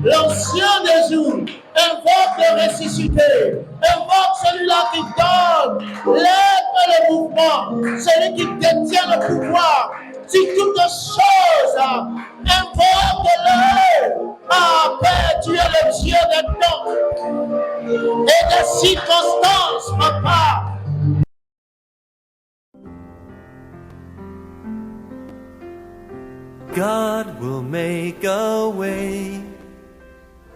l'ancien des jours, invoque le ressuscité, invoque celui-là qui donne l'être et le mouvement, celui qui détient le pouvoir sur toutes choses. Invoque-le. Ah, Père, tu es le Dieu des temps et des circonstances, papa. God will make a way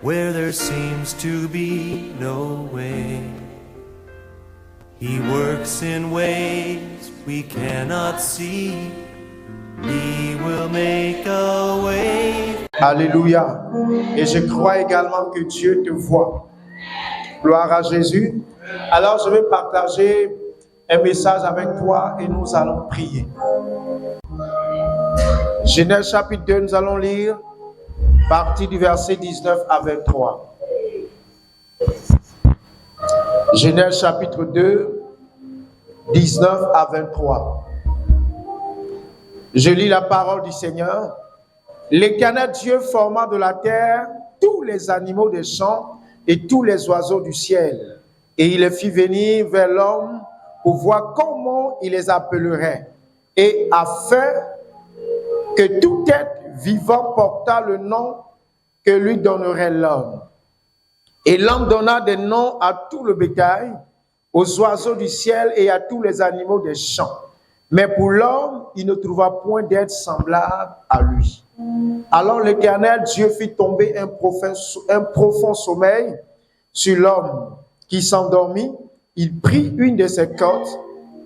where there seems to be no way. He works in ways we cannot see. He will make a way. Alléluia. Et je crois également que Dieu te voit. Gloire à Jésus. Alors je vais partager un message avec toi et nous allons prier. Genèse chapitre 2, nous allons lire partie du verset 19 à 23. Genèse chapitre 2, 19 à 23. Je lis la parole du Seigneur. L'Éternel Dieu forma de la terre tous les animaux des champs et tous les oiseaux du ciel. Et il les fit venir vers l'homme pour voir comment il les appellerait. Et afin que tout être vivant portât le nom que lui donnerait l'homme. Et l'homme donna des noms à tout le bétail, aux oiseaux du ciel et à tous les animaux des champs. Mais pour l'homme, il ne trouva point d'être semblable à lui. Alors l'Éternel Dieu fit tomber un profond sommeil sur l'homme qui s'endormit. Il prit une de ses côtes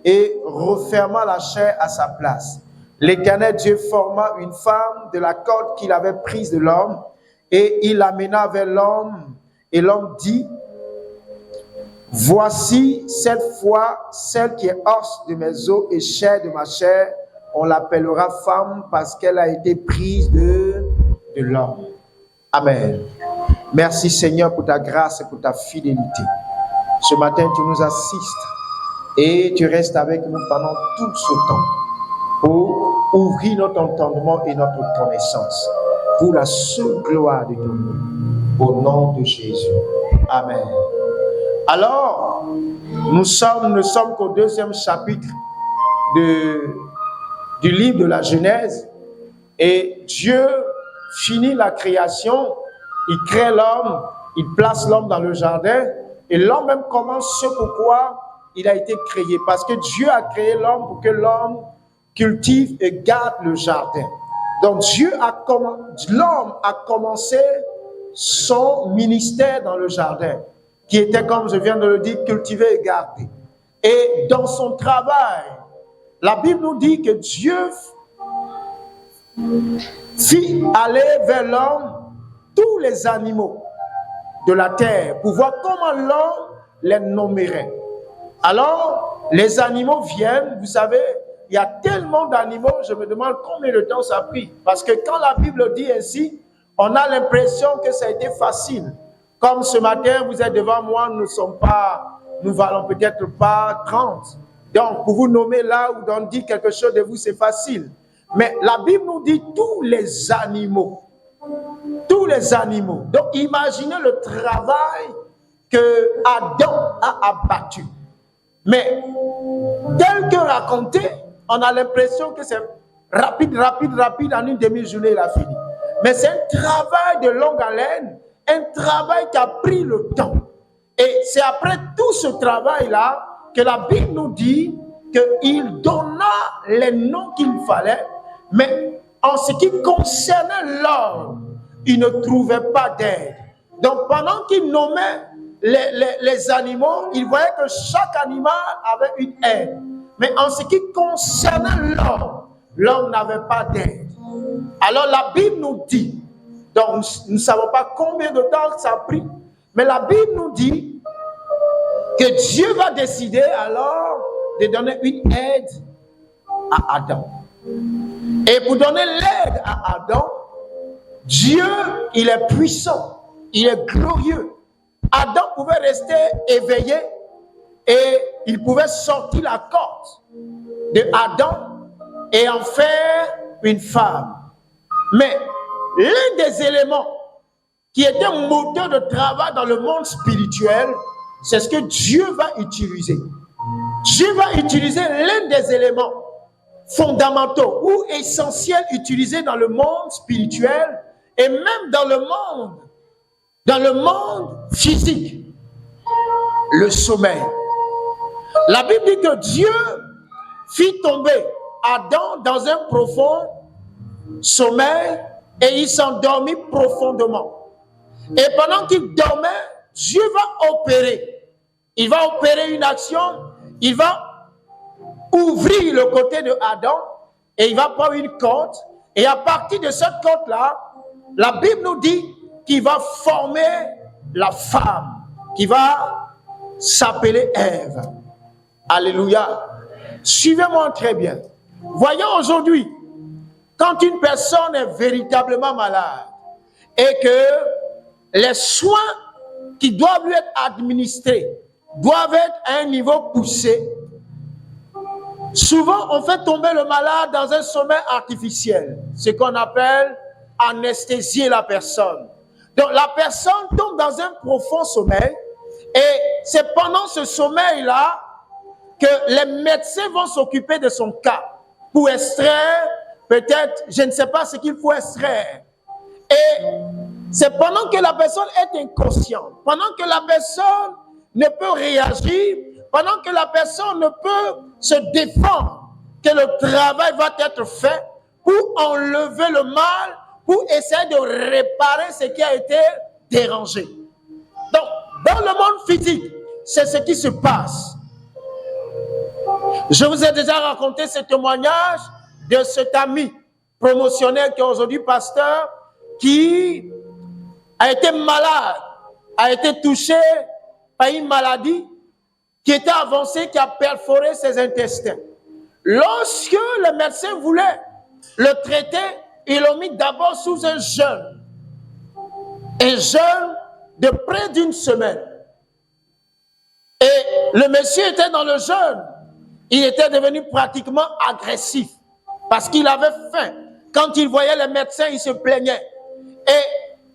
et referma la chair à sa place. L'Éternel Dieu forma une femme de la côte qu'il avait prise de l'homme et il l'amena vers l'homme. Et l'homme dit, voici cette fois celle qui est os de mes os et chair de ma chair. On l'appellera femme parce qu'elle a été prise de l'homme. Amen. Merci Seigneur pour ta grâce et pour ta fidélité. Ce matin, tu nous assistes et tu restes avec nous pendant tout ce temps pour ouvrir notre entendement et notre connaissance pour la seule gloire de ton nom. Au nom de Jésus. Amen. Alors, nous ne sommes qu'au 2e chapitre du livre de la Genèse et Dieu finit la création, il crée l'homme, il place l'homme dans le jardin et l'homme même commence ce pourquoi il a été créé. Parce que Dieu a créé l'homme pour que l'homme cultive et garde le jardin. Donc l'homme a commencé son ministère dans le jardin, qui était, comme je viens de le dire, cultiver et garder. Et dans son travail, la Bible nous dit que Dieu fit aller vers l'homme tous les animaux de la terre pour voir comment l'homme les nommerait. Alors, les animaux viennent, vous savez, il y a tellement d'animaux, je me demande combien de temps ça a pris. Parce que quand la Bible dit ainsi, on a l'impression que ça a été facile. Comme ce matin, vous êtes devant moi, nous valons peut-être pas 30. Donc, pour vous nommer là ou d'en dire quelque chose de vous, c'est facile. Mais la Bible nous dit tous les animaux. Tous les animaux. Donc, imaginez le travail que Adam a abattu. Mais, tel que raconté, on a l'impression que c'est rapide, en une demi-journée, il a fini. Mais c'est un travail de longue haleine, un travail qui a pris le temps. Et c'est après tout ce travail-là que la Bible nous dit qu'il donna les noms qu'il fallait, mais en ce qui concernait l'homme, il ne trouvait pas d'aide. Donc pendant qu'il nommait les animaux, il voyait que chaque animal avait une aide. Mais en ce qui concernait l'homme n'avait pas d'aide. Alors la Bible nous dit, donc nous ne savons pas combien de temps ça a pris, mais la Bible nous dit que Dieu va décider alors de donner une aide à Adam. Et pour donner l'aide à Adam, Dieu, il est puissant, il est glorieux. Adam pouvait rester éveillé et il pouvait sortir la corde de Adam et en faire une femme. Mais l'un des éléments qui était un moteur de travail dans le monde spirituel, c'est ce que Dieu va utiliser. Dieu va utiliser l'un des éléments fondamentaux ou essentiels utilisés dans le monde spirituel et même dans le monde physique, le sommeil. La Bible dit que Dieu fit tomber Adam dans un profond sommeil et il s'endormit profondément. Et pendant qu'il dormait, Dieu va opérer. Il va opérer une action, il va ouvrir le côté de Adam et il va prendre une corde. Et à partir de cette corde-là, la Bible nous dit qu'il va former la femme qui va s'appeler Ève. Alléluia. Suivez-moi très bien. Voyons aujourd'hui, quand une personne est véritablement malade et que les soins qui doivent lui être administrés doivent être à un niveau poussé, souvent on fait tomber le malade dans un sommeil artificiel, ce qu'on appelle anesthésier la personne. Donc la personne tombe dans un profond sommeil et c'est pendant ce sommeil-là que les médecins vont s'occuper de son cas pour extraire, peut-être, je ne sais pas ce qu'il faut extraire. Et c'est pendant que la personne est inconsciente, pendant que la personne ne peut réagir, pendant que la personne ne peut se défendre, que le travail va être fait pour enlever le mal, pour essayer de réparer ce qui a été dérangé. Donc, dans le monde physique, c'est ce qui se passe. Je vous ai déjà raconté ce témoignage de cet ami promotionnel qui est aujourd'hui pasteur, qui a été malade, a été touché par une maladie qui était avancée, qui a perforé ses intestins. Lorsque le médecin voulait le traiter, ils l'ont mis d'abord sous un jeûne de près d'une semaine. Et le monsieur était dans le jeûne. Il était devenu pratiquement agressif parce qu'il avait faim. Quand il voyait les médecins, il se plaignait. Et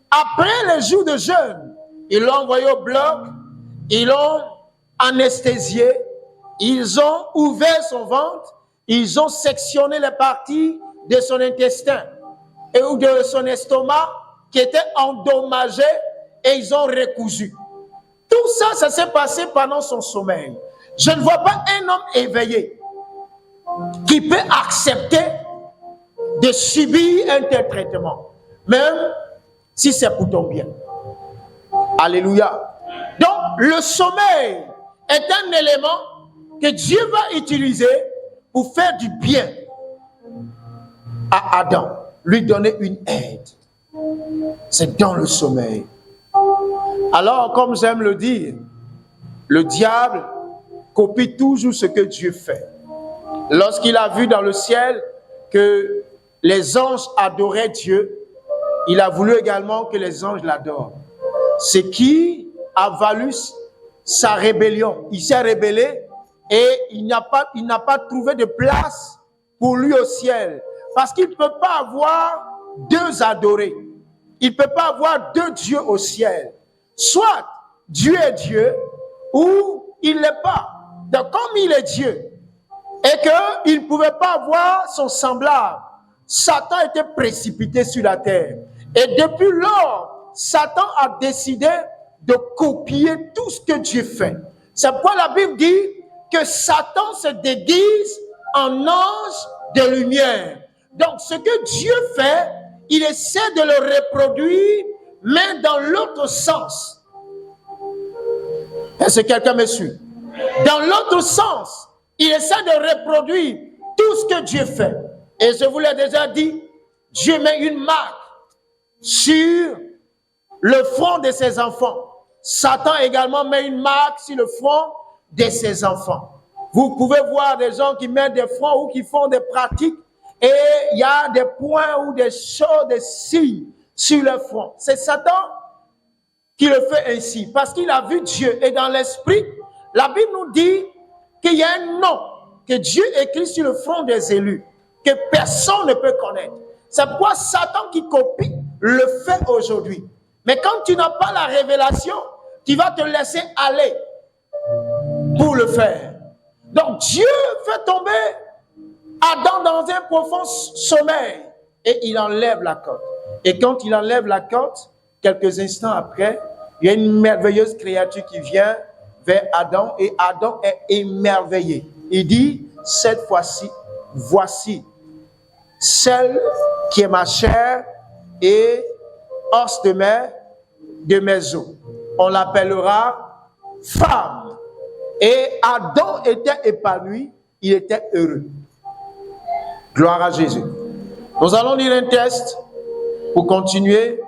après les jours de jeûne, ils l'ont envoyé au bloc, ils l'ont anesthésié, ils ont ouvert son ventre, ils ont sectionné les parties de son intestin et ou de son estomac qui était endommagé et ils ont recousu. Tout ça, ça s'est passé pendant son sommeil. Je ne vois pas un homme éveillé qui peut accepter de subir un tel traitement, même si c'est pour ton bien. Alléluia. Donc, le sommeil est un élément que Dieu va utiliser pour faire du bien à Adam, lui donner une aide. C'est dans le sommeil. Alors, comme j'aime le dire, le diable copie toujours ce que Dieu fait. Lorsqu'il a vu dans le ciel que les anges adoraient Dieu, il a voulu également que les anges l'adorent. Ce qui a valu sa rébellion. Il s'est rébellé et il n'a pas trouvé de place pour lui au ciel. Parce qu'il ne peut pas avoir deux adorés. Il ne peut pas avoir deux dieux au ciel. Soit Dieu est Dieu ou il ne l'est pas. Donc comme il est Dieu et qu'il ne pouvait pas avoir son semblable, Satan était précipité sur la terre. Et depuis lors, Satan a décidé de copier tout ce que Dieu fait. C'est pourquoi la Bible dit que Satan se déguise en ange de lumière. Donc ce que Dieu fait, il essaie de le reproduire, mais dans l'autre sens. Est-ce que quelqu'un me suit? Dans l'autre sens, il essaie de reproduire tout ce que Dieu fait. Et je vous l'ai déjà dit, Dieu met une marque sur le front de ses enfants. Satan également met une marque sur le front de ses enfants. Vous pouvez voir des gens qui mettent des fronts ou qui font des pratiques et il y a des points ou des choses, des signes sur le front. C'est Satan qui le fait ainsi parce qu'il a vu Dieu. Et dans l'esprit, la Bible nous dit qu'il y a un nom que Dieu écrit sur le front des élus que personne ne peut connaître. C'est pourquoi Satan qui copie le fait aujourd'hui. Mais quand tu n'as pas la révélation, tu vas te laisser aller pour le faire. Donc Dieu fait tomber Adam dans un profond sommeil et il enlève la côte. Et quand il enlève la côte, quelques instants après, il y a une merveilleuse créature qui vient vers Adam et Adam est émerveillé. Il dit, cette fois-ci, voici celle qui est ma chair et os de mes os. On l'appellera femme. Et Adam était épanoui, il était heureux. Gloire à Jésus. Nous allons lire un texte pour continuer.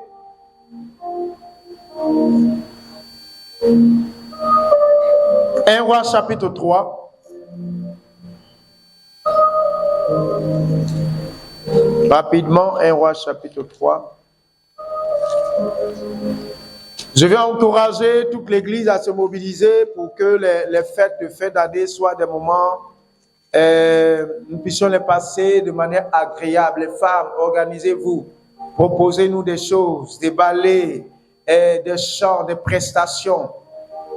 Un roi chapitre 3. Rapidement, un roi chapitre 3. Je vais encourager toute l'Église à se mobiliser pour que les fêtes de fin d'année soient des moments, nous puissions les passer de manière agréable. Les femmes, organisez-vous, proposez-nous des choses, des ballets, des chants, des prestations.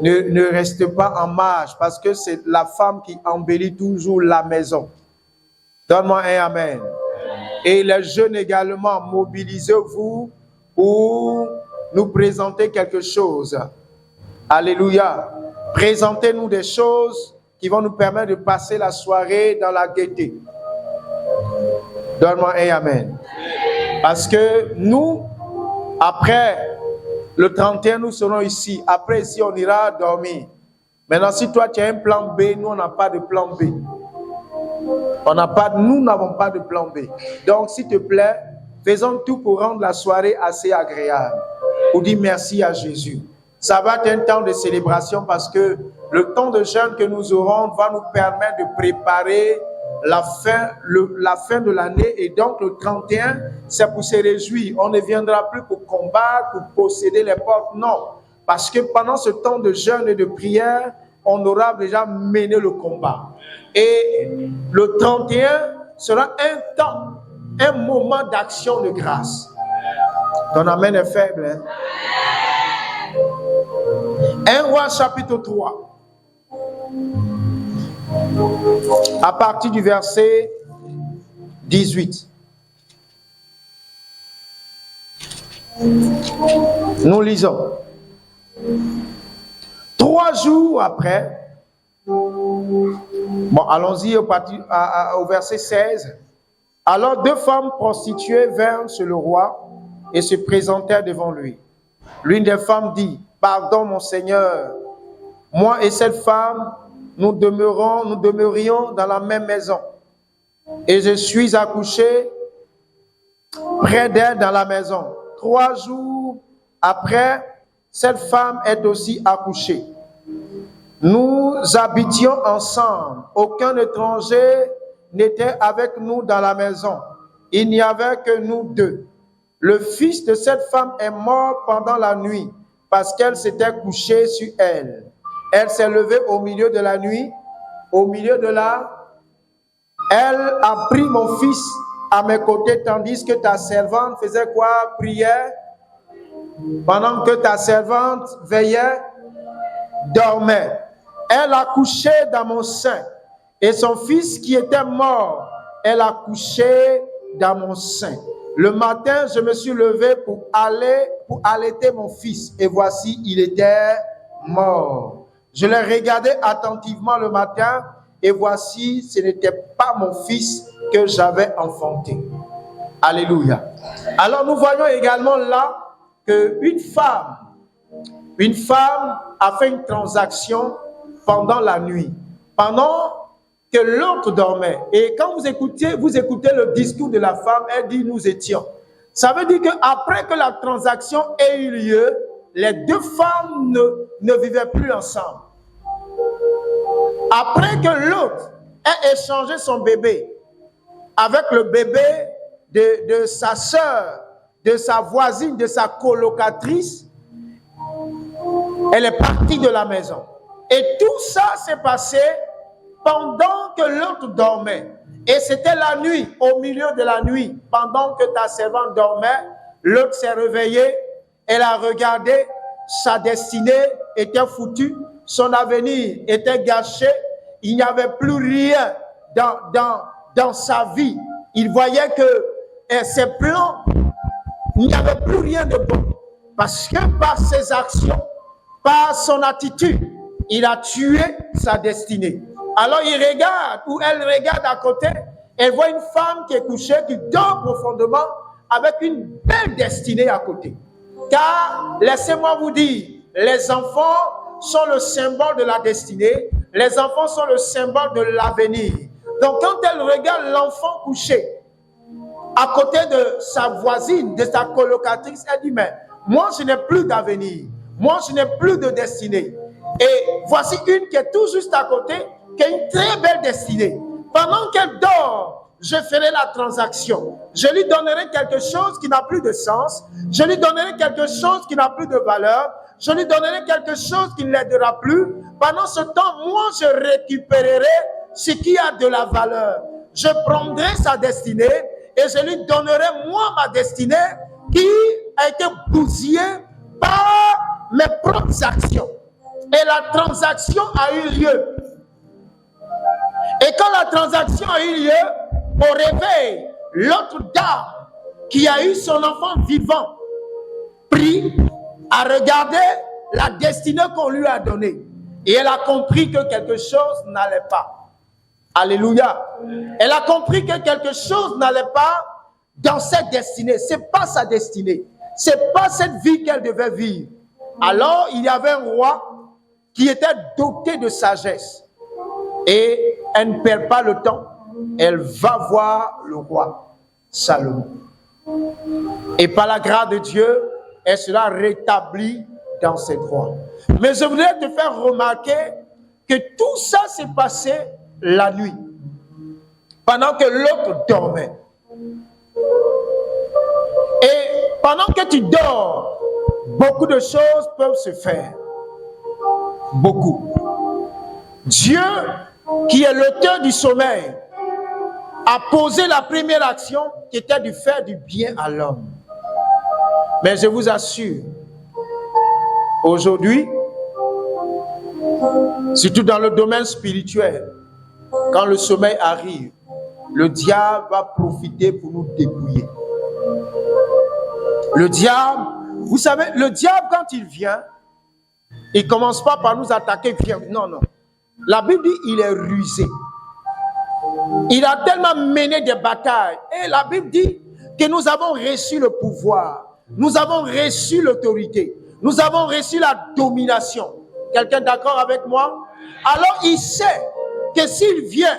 Ne restez pas en marge parce que c'est la femme qui embellit toujours la maison. Donne-moi un amen. Et les jeunes également, mobilisez-vous pour nous présenter quelque chose. Alléluia. Présentez-nous des choses qui vont nous permettre de passer la soirée dans la gaieté. Donne-moi un amen. Parce que nous, après le 31, nous serons ici. Après ici, on ira dormir. Maintenant, si toi, tu as un plan B, nous, on n'a pas de plan B. Nous n'avons pas de plan B. Donc, s'il te plaît, faisons tout pour rendre la soirée assez agréable. Pour dire merci à Jésus. Ça va être un temps de célébration parce que le temps de jeûne que nous aurons va nous permettre de préparer la fin de l'année. Et donc, le 31, c'est pour se réjouir. On ne viendra plus pour combattre, pour posséder les portes. Non. Parce que pendant ce temps de jeûne et de prière, on aura déjà mené le combat. Et le 31 sera un temps, un moment d'action de grâce. Ton amen est faible. Hein? 1 Roi chapitre 3. À partir du verset 18. Nous lisons. 3 jours après, bon, allons-y au verset 16. Alors 2 femmes prostituées vinrent chez le roi et se présentèrent devant lui. L'une des femmes dit, « Pardon, mon Seigneur, moi et cette femme, nous demeurions dans la même maison. Et je suis accouché près d'elle dans la maison. 3 jours après, cette femme est aussi accouchée. Nous habitions ensemble. Aucun étranger n'était avec nous dans la maison. Il n'y avait que nous 2. Le fils de cette femme est mort pendant la nuit parce qu'elle s'était couchée sur elle. Elle s'est levée au milieu de la nuit. Elle a pris mon fils à mes côtés tandis que ta servante faisait quoi? Priait. Pendant que ta servante veillait, dormait. Elle a couché dans mon sein. Et son fils qui était mort, elle a couché dans mon sein. Le matin, je me suis levé pour allaiter mon fils. Et voici, il était mort. Je l'ai regardé attentivement le matin. Et voici, ce n'était pas mon fils que j'avais enfanté. Alléluia. Alors, nous voyons également là qu'une femme a fait une transaction pendant la nuit. Pendant que l'autre dormait. Et quand vous écoutez le discours de la femme, elle dit nous étions. Ça veut dire qu'après que la transaction ait eu lieu, les 2 femmes ne vivaient plus ensemble. Après que l'autre ait échangé son bébé avec le bébé de sa sœur, de sa voisine, de sa colocatrice, elle est partie de la maison. Et tout ça s'est passé pendant que l'autre dormait. Et c'était la nuit, au milieu de la nuit, pendant que ta servante dormait, l'autre s'est réveillé, elle a regardé, sa destinée était foutue, son avenir était gâché, il n'y avait plus rien dans sa vie. Il voyait que ses plans, il n'y avait plus rien de bon. Parce que par ses actions, par son attitude, il a tué sa destinée. Alors il regarde, ou elle regarde à côté, elle voit une femme qui est couchée, qui dort profondément, avec une belle destinée à côté. Car, laissez-moi vous dire, les enfants sont le symbole de la destinée, les enfants sont le symbole de l'avenir. Donc quand elle regarde l'enfant couché à côté de sa voisine, de sa colocatrice, elle dit, mais moi je n'ai plus d'avenir, moi je n'ai plus de destinée. Et voici une qui est tout juste à côté, qui a une très belle destinée. Pendant qu'elle dort, je ferai la transaction. Je lui donnerai quelque chose qui n'a plus de sens. Je lui donnerai quelque chose qui n'a plus de valeur. Je lui donnerai quelque chose qui ne l'aidera plus. Pendant ce temps, moi, je récupérerai ce qui a de la valeur. Je prendrai sa destinée et je lui donnerai, moi, ma destinée qui a été bousillée par mes propres actions. Et la transaction a eu lieu. Et quand la transaction a eu lieu, au réveil, l'autre dame qui a eu son enfant vivant prit à regarder la destinée qu'on lui a donnée. Et elle a compris que quelque chose n'allait pas. Alléluia. Elle a compris que quelque chose n'allait pas dans cette destinée. Ce n'est pas sa destinée. Ce n'est pas cette vie qu'elle devait vivre. Alors, il y avait un roi qui était doté de sagesse. Et elle ne perd pas le temps. Elle va voir le roi Salomon. Et par la grâce de Dieu, elle sera rétablie dans ses droits. Mais je voudrais te faire remarquer que tout ça s'est passé la nuit, pendant que l'autre dormait. Et pendant que tu dors, beaucoup de choses peuvent se faire. Beaucoup. Dieu, qui est l'auteur du sommeil, a posé la première action qui était de faire du bien à l'homme. Mais je vous assure, aujourd'hui, surtout dans le domaine spirituel, quand le sommeil arrive, le diable va profiter pour nous dépouiller. Le diable, vous savez, le diable quand il vient, il ne commence pas par nous attaquer. Non, non. La Bible dit qu'il est rusé. Il a tellement mené des batailles. Et la Bible dit que nous avons reçu le pouvoir. Nous avons reçu l'autorité. Nous avons reçu la domination. Quelqu'un d'accord avec moi? Alors il sait que s'il vient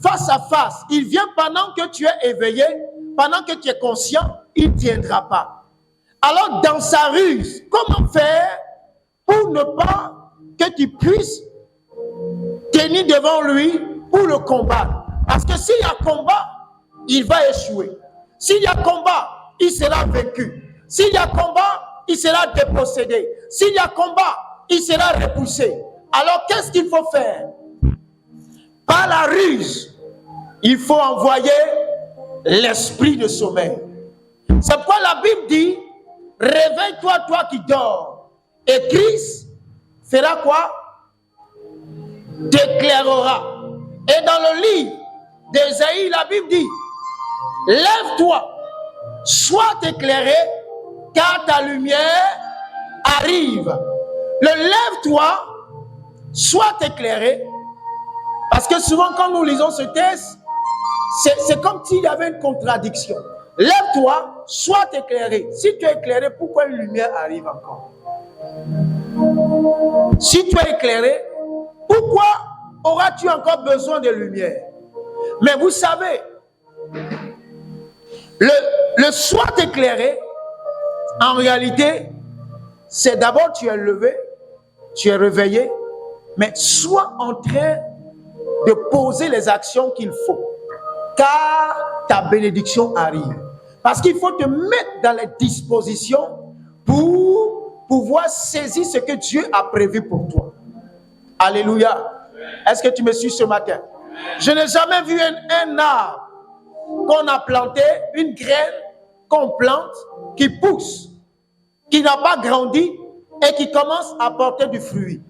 face à face, il vient pendant que tu es éveillé, pendant que tu es conscient, il ne tiendra pas. Alors dans sa ruse, comment faire pour ne pas que tu puisses tenir devant lui pour le combattre? Parce que s'il y a combat, il va échouer. S'il y a combat, il sera vaincu. S'il y a combat, il sera dépossédé. S'il y a combat, il sera repoussé. Alors qu'est-ce qu'il faut faire? Par la ruse, il faut envoyer l'esprit de sommeil. C'est pourquoi la Bible dit, réveille-toi, toi qui dors. Et Christ fera quoi? T'éclairera. Et dans le livre d'Ésaïe, la Bible dit, lève-toi, sois éclairé, car ta lumière arrive. Le lève-toi, sois éclairé, parce que souvent quand nous lisons ce texte, c'est comme s'il y avait une contradiction. Lève-toi, sois éclairé. Si tu es éclairé, pourquoi une lumière arrive encore? Si tu es éclairé, pourquoi auras-tu encore besoin de lumière? Mais vous savez, le soir éclairé, en réalité, c'est d'abord tu es levé, tu es réveillé, mais sois en train de poser les actions qu'il faut, car ta bénédiction arrive. Parce qu'il faut te mettre dans les dispositions pour pouvoir saisir ce que Dieu a prévu pour toi. Alléluia. Est-ce que tu me suis ce matin? Je n'ai jamais vu un arbre qu'on a planté, une graine qu'on plante, qui pousse. qui n'a pas grandi et qui commence à porter du fruit.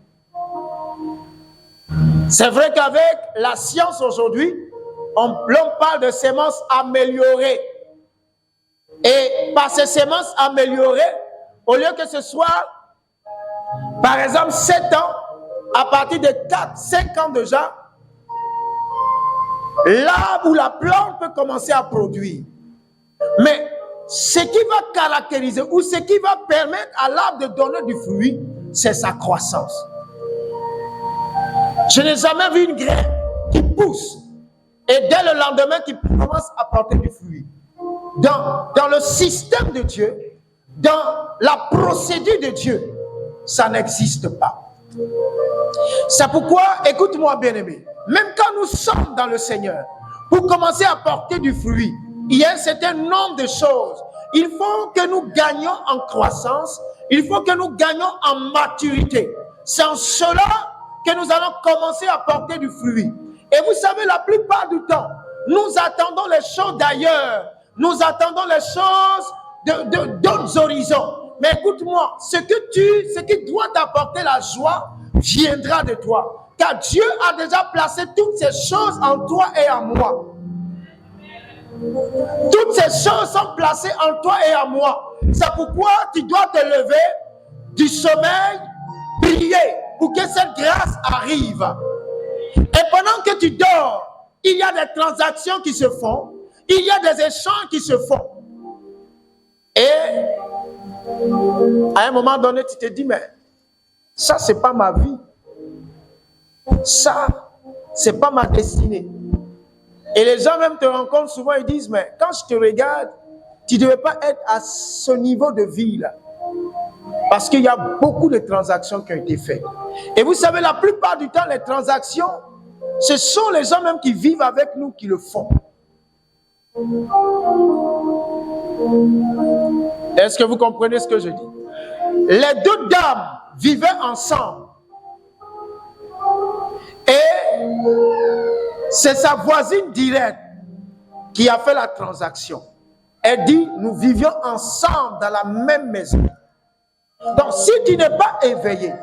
C'est vrai qu'avec la science aujourd'hui, l'on parle de semences améliorées. Et par ces semences améliorées, au lieu que ce soit, par exemple, 7 ans, à partir de 4-5 ans déjà, l'arbre ou la plante peut commencer à produire. Mais ce qui va caractériser ou ce qui va permettre à l'arbre de donner du fruit, c'est sa croissance. Je n'ai jamais vu une graine qui pousse et dès le lendemain qui commence à porter du fruit. Dans le système de Dieu, dans la procédure de Dieu, ça n'existe pas. C'est pourquoi, écoute-moi bien-aimé, même quand nous sommes dans le Seigneur, pour commencer à porter du fruit, il y a un certain nombre de choses. Il faut que nous gagnions en croissance, il faut que nous gagnions en maturité. C'est en cela que nous allons commencer à porter du fruit. Et vous savez, la plupart du temps, nous attendons les choses d'ailleurs. Nous attendons les choses d'autres horizons. Mais écoute-moi, ce qui doit t'apporter la joie viendra de toi. Car Dieu a déjà placé toutes ces choses en toi et en moi. Toutes ces choses sont placées en toi et en moi. C'est pourquoi tu dois te lever du sommeil, prier pour que cette grâce arrive. Et pendant que tu dors, il y a des transactions qui se font, il y a des échanges qui se font. Et à un moment donné, tu te dis, mais ça, c'est pas ma vie. Ça, c'est pas ma destinée. Et les gens même te rencontrent souvent et disent, mais quand je te regarde, tu ne devais pas être à ce niveau de vie là. Parce qu'il y a beaucoup de transactions qui ont été faites. Et vous savez, la plupart du temps, les transactions, ce sont les gens même qui vivent avec nous qui le font. Est-ce que vous comprenez ce que je dis? Les deux dames vivaient ensemble. Et c'est sa voisine directe qui a fait la transaction. Elle dit, nous vivions ensemble dans la même maison. Donc, si tu n'es pas éveillé,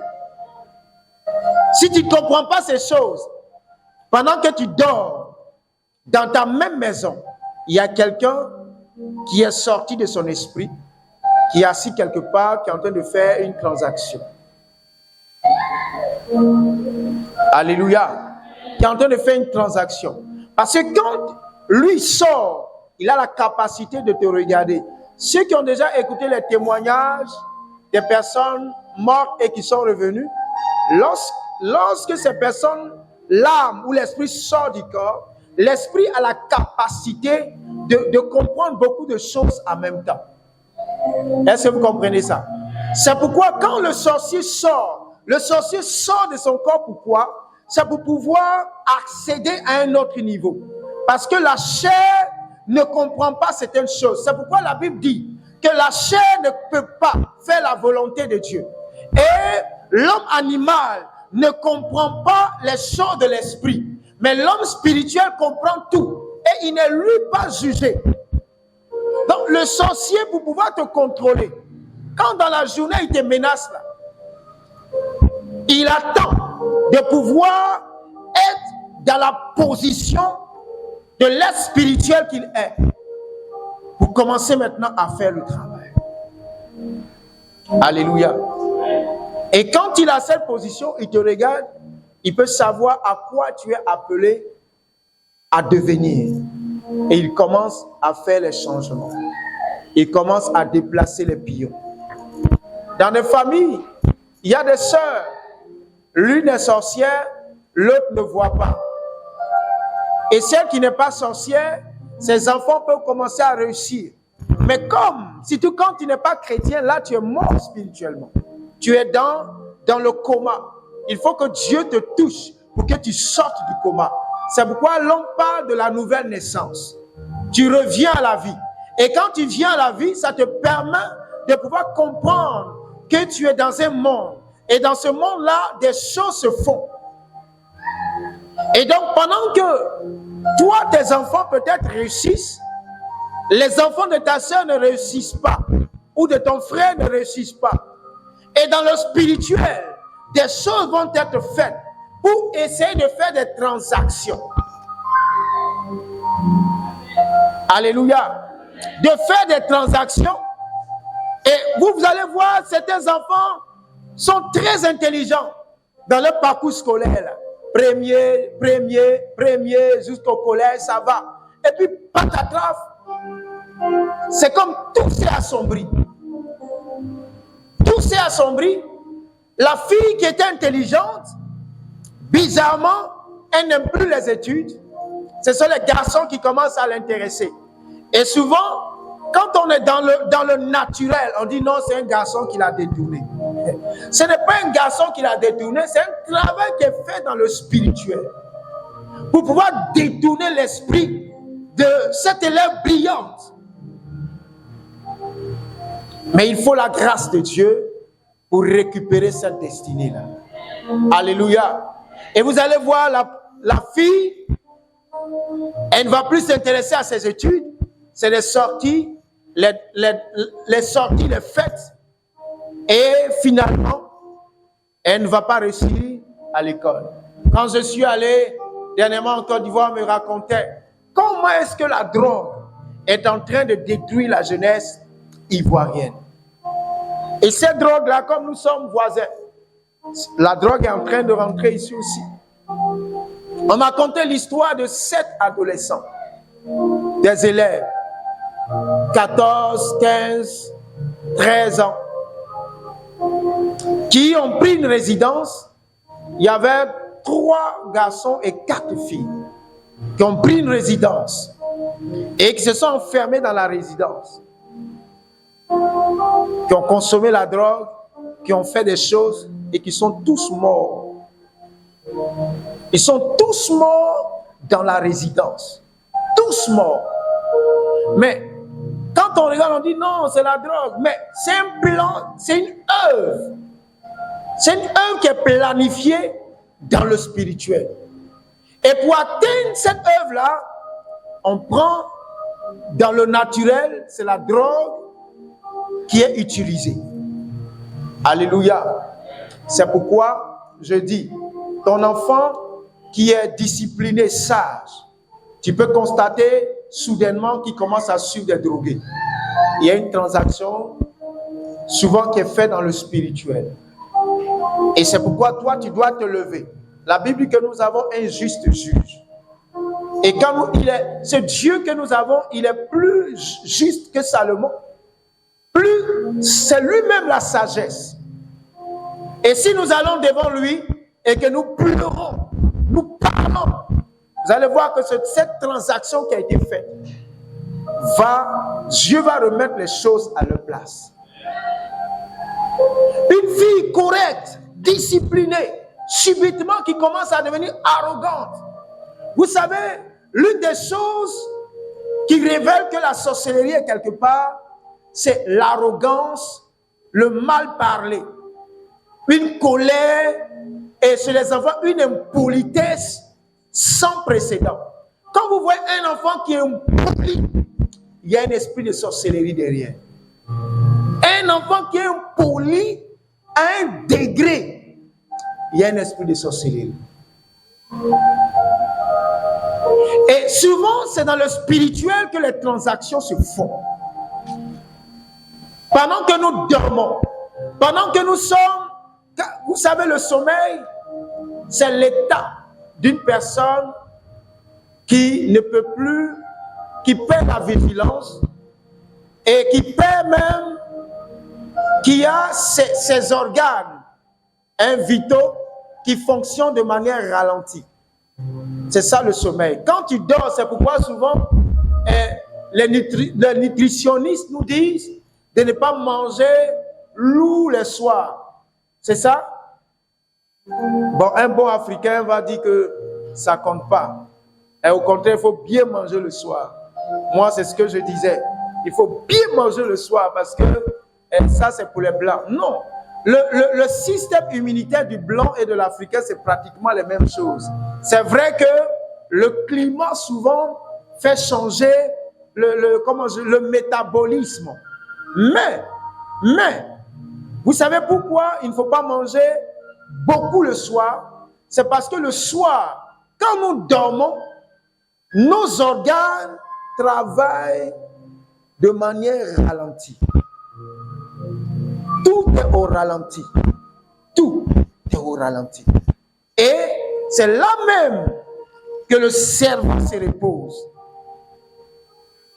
si tu ne comprends pas ces choses, pendant que tu dors dans ta même maison, il y a quelqu'un qui est sorti de son esprit, qui est assis quelque part, qui est en train de faire une transaction. Alléluia. Qui est en train de faire une transaction. Parce que quand lui sort, il a la capacité de te regarder. Ceux qui ont déjà écouté les témoignages des personnes mortes et qui sont revenues, lorsque ces personnes, l'âme ou l'esprit sort du corps, l'esprit a la capacité de comprendre beaucoup de choses en même temps. Est-ce que vous comprenez ça? C'est pourquoi quand le sorcier sort de son corps. Pourquoi? C'est pour pouvoir accéder à un autre niveau. Parce que la chair ne comprend pas certaines choses. C'est pourquoi la Bible dit que la chair ne peut pas faire la volonté de Dieu. Et l'homme animal ne comprend pas les choses de l'esprit. Mais l'homme spirituel comprend tout. Et il n'est lui pas jugé. Donc le sorcier, pour pouvoir te contrôler, quand dans la journée il te menace là, il attend de pouvoir être dans la position de l'être spirituel qu'il est pour commencer maintenant à faire le travail. Alléluia. Et quand il a cette position, il te regarde, il peut savoir à quoi tu es appelé à devenir. Et il commence à faire les changements. Il commence à déplacer les pions. Dans des familles, il y a des sœurs. L'une est sorcière, l'autre ne voit pas. Et celle qui n'est pas sorcière, ses enfants peuvent commencer à réussir. Mais surtout quand tu n'es pas chrétien, là tu es mort spirituellement. Tu es dans le coma. Il faut que Dieu te touche pour que tu sortes du coma. C'est pourquoi l'on parle de la nouvelle naissance. Tu reviens à la vie. Et quand tu viens à la vie, ça te permet de pouvoir comprendre que tu es dans un monde. Et dans ce monde-là, des choses se font. Et donc, pendant que toi, tes enfants peut-être réussissent, les enfants de ta sœur ne réussissent pas. ou de ton frère ne réussissent pas. Et dans le spirituel, des choses vont être faites pour essayer de faire des transactions. Alléluia. De faire des transactions. Et vous allez voir, certains enfants sont très intelligents dans leur parcours scolaire. Là. Premier, jusqu'au collège, ça va. Et puis, patatras, c'est comme tout s'est assombri. Tout s'est assombri. La fille qui était intelligente, bizarrement, elle n'aime plus les études. Ce sont les garçons qui commencent à l'intéresser. Et souvent, quand on est dans le naturel, on dit non, c'est un garçon qui l'a détourné. Ce n'est pas un garçon qui l'a détourné, c'est un travail qui est fait dans le spirituel. Pour pouvoir détourner l'esprit de cette élève brillante. Mais il faut la grâce de Dieu pour récupérer cette destinée-là. Alléluia. Et vous allez voir la fille, elle ne va plus s'intéresser à ses études. C'est les sorties, les sorties, les fêtes. Et finalement, elle ne va pas réussir à l'école. Quand je suis allé dernièrement en Côte d'Ivoire, on me racontait comment est-ce que la drogue est en train de détruire la jeunesse ivoirienne. Et cette drogue-là, comme nous sommes voisins, la drogue est en train de rentrer ici aussi. On m'a conté l'histoire de 7 adolescents, des élèves, 14, 15, 13 ans, qui ont pris une résidence. Il y avait 3 garçons et 4 filles qui ont pris une résidence et qui se sont enfermés dans la résidence, qui ont consommé la drogue, qui ont fait des choses et qui sont tous morts. Ils sont tous morts dans la résidence. Tous morts. Mais quand on regarde, on dit non, c'est la drogue. Mais c'est un plan, c'est une œuvre. C'est une œuvre qui est planifiée dans le spirituel. Et pour atteindre cette œuvre-là, on prend dans le naturel, c'est la drogue qui est utilisée. Alléluia. C'est pourquoi je dis, ton enfant qui est discipliné, sage, tu peux constater soudainement qu'il commence à suivre des drogués. Il y a une transaction souvent qui est faite dans le spirituel. Et c'est pourquoi toi, tu dois te lever. La Bible dit que nous avons un juste juge. Et quand ce Dieu que nous avons, il est plus juste que Salomon. C'est lui-même la sagesse. Et si nous allons devant lui et que nous pleurons, nous parlons, vous allez voir que cette transaction qui a été faite, Dieu va remettre les choses à leur place. Une fille correcte, disciplinée, subitement qui commence à devenir arrogante. Vous savez, l'une des choses qui révèle que la sorcellerie est quelque part, c'est l'arrogance, le mal parler, une colère et chez les enfants, une impolitesse sans précédent. Quand vous voyez un enfant qui est impoli, il y a un esprit de sorcellerie derrière. Un enfant qui est impoli à un degré, il y a un esprit de sorcellerie. Et souvent, c'est dans le spirituel que les transactions se font. Pendant que nous dormons, pendant que nous sommes, vous savez, le sommeil, c'est l'état d'une personne qui ne peut plus, qui perd la vigilance et qui perd même, qui a ses organes vitaux qui fonctionnent de manière ralentie. C'est ça le sommeil. Quand tu dors, c'est pourquoi souvent les nutritionnistes nous disent de ne pas manger lourd le soir. C'est ça? Bon, un bon Africain va dire que ça ne compte pas. Et au contraire, il faut bien manger le soir. Moi, c'est ce que je disais. Il faut bien manger le soir parce que ça, c'est pour les Blancs. Non. Le système immunitaire du Blanc et de l'Africain, c'est pratiquement les mêmes choses. C'est vrai que le climat, souvent, fait changer le métabolisme. Mais Mais, vous savez pourquoi il ne faut pas manger beaucoup le soir? C'est parce que le soir, quand nous dormons, nos organes travaillent de manière ralentie. Tout est au ralenti. Tout est au ralenti. Et c'est là même que le cerveau se repose.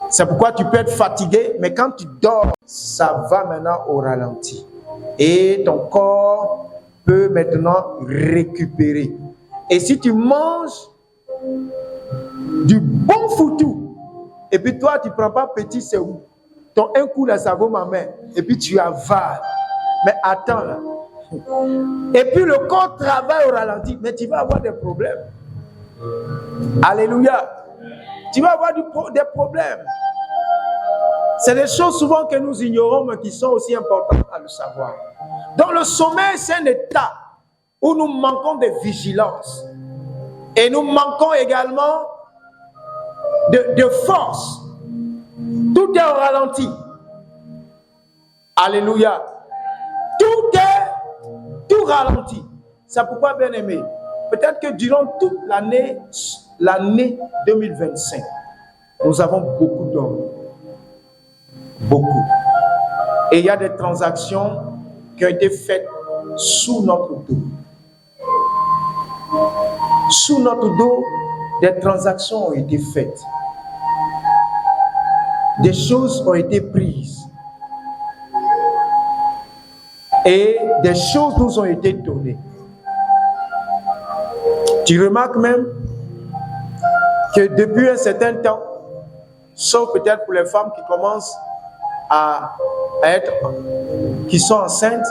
C'est pourquoi tu peux être fatigué, mais quand tu dors, ça va maintenant au ralenti. Et ton corps peut maintenant récupérer. Et si tu manges du bon foutou, et puis toi, tu ne prends pas petit, c'est où? Ton un coup là, ça vaut ma main. Et puis tu avales. Mais attends là. Et puis le corps travaille au ralenti, mais tu vas avoir des problèmes. Alléluia. Tu vas avoir des problèmes. C'est des choses souvent que nous ignorons, mais qui sont aussi importantes à le savoir. Donc le sommeil, c'est un état où nous manquons de vigilance. Et nous manquons également de force. Tout est au ralenti. Alléluia. Tout ralenti. C'est pourquoi, bien aimé, peut-être que durant toute l'année 2025, nous avons beaucoup dormi. Beaucoup. Et il y a des transactions qui ont été faites sous notre dos. Sous notre dos, des transactions ont été faites. Des choses ont été prises. Et des choses nous ont été données. Tu remarques même que depuis un certain temps, sauf peut-être pour les femmes qui commencent qui sont enceintes,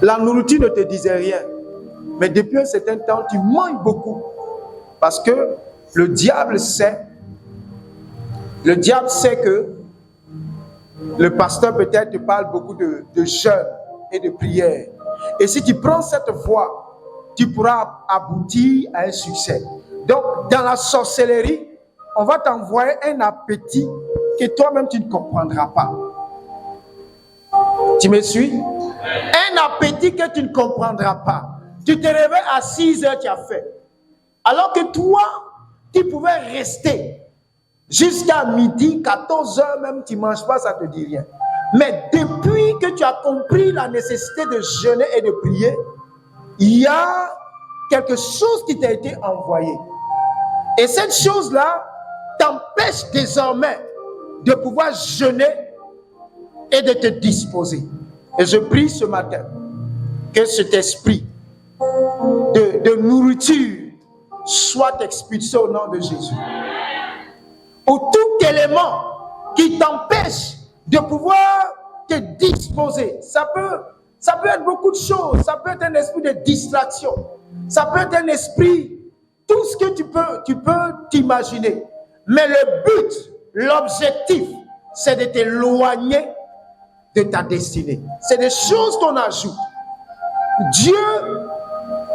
la nourriture ne te disait rien. Mais depuis un certain temps, tu manges beaucoup. Parce que le diable sait que le pasteur peut-être te parle beaucoup de jeûne et de prière. Et si tu prends cette voie, tu pourras aboutir à un succès. Donc, dans la sorcellerie, on va t'envoyer un appétit que toi-même tu ne comprendras pas. Tu me suis? Un appétit que tu ne comprendras pas. Tu te réveilles à 6 heures, tu as fait. Alors que toi, tu pouvais rester jusqu'à midi, 14 heures même, tu ne manges pas, ça ne te dit rien. Mais depuis que tu as compris la nécessité de jeûner et de prier, il y a quelque chose qui t'a été envoyé. Et cette chose-là t'empêche désormais de pouvoir jeûner et de te disposer. Et je prie ce matin que cet esprit de nourriture soit expulsé au nom de Jésus. Ou tout élément qui t'empêche de pouvoir te disposer. Ça peut être beaucoup de choses. Ça peut être un esprit de distraction. Ça peut être un esprit, tout ce que tu peux t'imaginer. Mais le but, l'objectif, c'est de t'éloigner de ta destinée. C'est des choses qu'on ajoute. Dieu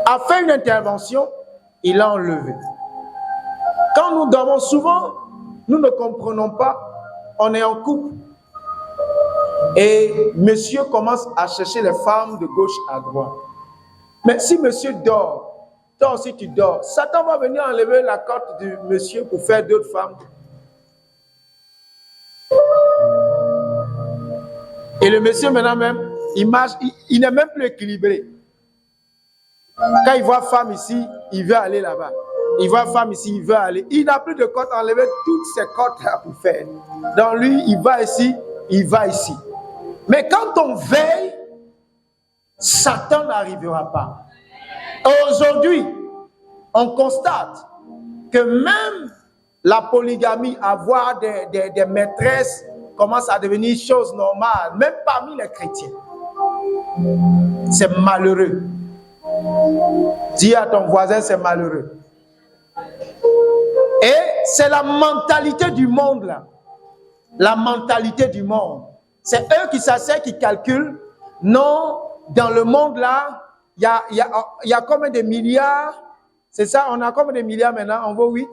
a fait une intervention, il a enlevé. Quand nous dormons souvent, nous ne comprenons pas, on est en couple. Et monsieur commence à chercher les femmes de gauche à droite. Mais si monsieur dort, toi aussi tu dors, Satan va venir enlever la corde du monsieur pour faire d'autres femmes. Et le monsieur maintenant même, il marche, il n'est même plus équilibré. Quand il voit femme ici, il veut aller là-bas. Il voit femme ici, il veut aller. Il n'a plus de corde, enlever toutes ces cordes là pour faire. Donc lui, il va ici, il va ici. Mais quand on veille, Satan n'arrivera pas. Aujourd'hui, on constate que même la polygamie, avoir des maîtresses, commence à devenir chose normale, même parmi les chrétiens. C'est malheureux. Dis à ton voisin, c'est malheureux. Et c'est la mentalité du monde là. La mentalité du monde. C'est eux qui s'asseyent, qui calculent. Non, dans le monde là, il y a combien de milliards? C'est ça, on a combien de milliards maintenant? On vaut 8?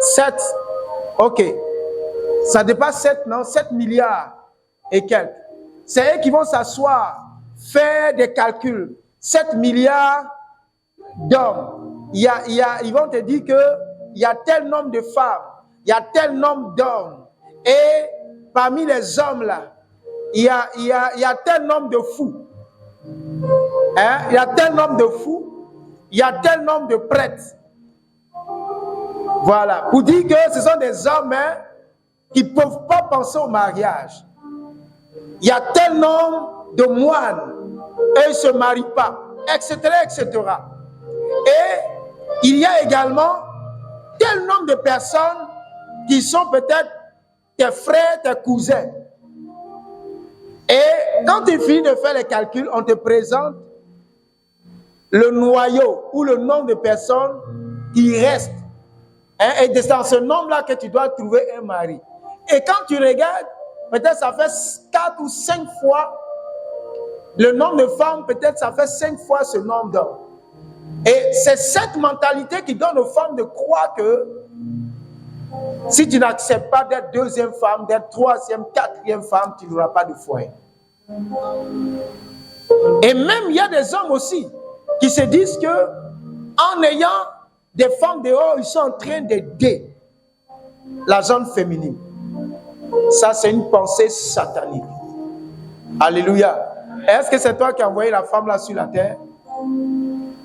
7. Ok. Ça dépasse 7, non? 7 milliards et quelques. C'est eux qui vont s'asseoir, faire des calculs. 7 milliards d'hommes. Ils vont te dire qu'il y a tel nombre de femmes, il y a tel nombre d'hommes. Et parmi les hommes là, il y a tel nombre de fous. Hein? Il y a tel nombre de fous, il y a tel nombre de prêtres. Voilà, pour dire que ce sont des hommes qui ne peuvent pas penser au mariage. Il y a tel nombre de moines, et ils ne se marient pas, etc., etc. Et il y a également tel nombre de personnes qui sont peut-être tes frères, tes cousins. Et quand tu finis de faire les calculs, on te présente le noyau ou le nombre de personnes qui restent. Et c'est dans ce nombre-là que tu dois trouver un mari. Et quand tu regardes, peut-être ça fait 4 ou 5 fois le nombre de femmes, peut-être ça fait 5 fois ce nombre d'hommes. Et c'est cette mentalité qui donne aux femmes de croire que si tu n'acceptes pas d'être deuxième femme, d'être troisième, quatrième femme, tu n'auras pas de foyer. Et même il y a des hommes aussi qui se disent que en ayant des femmes dehors, ils sont en train d'aider la zone féminine. Ça, c'est une pensée satanique. Alléluia. Est-ce que c'est toi qui as envoyé la femme là sur la terre?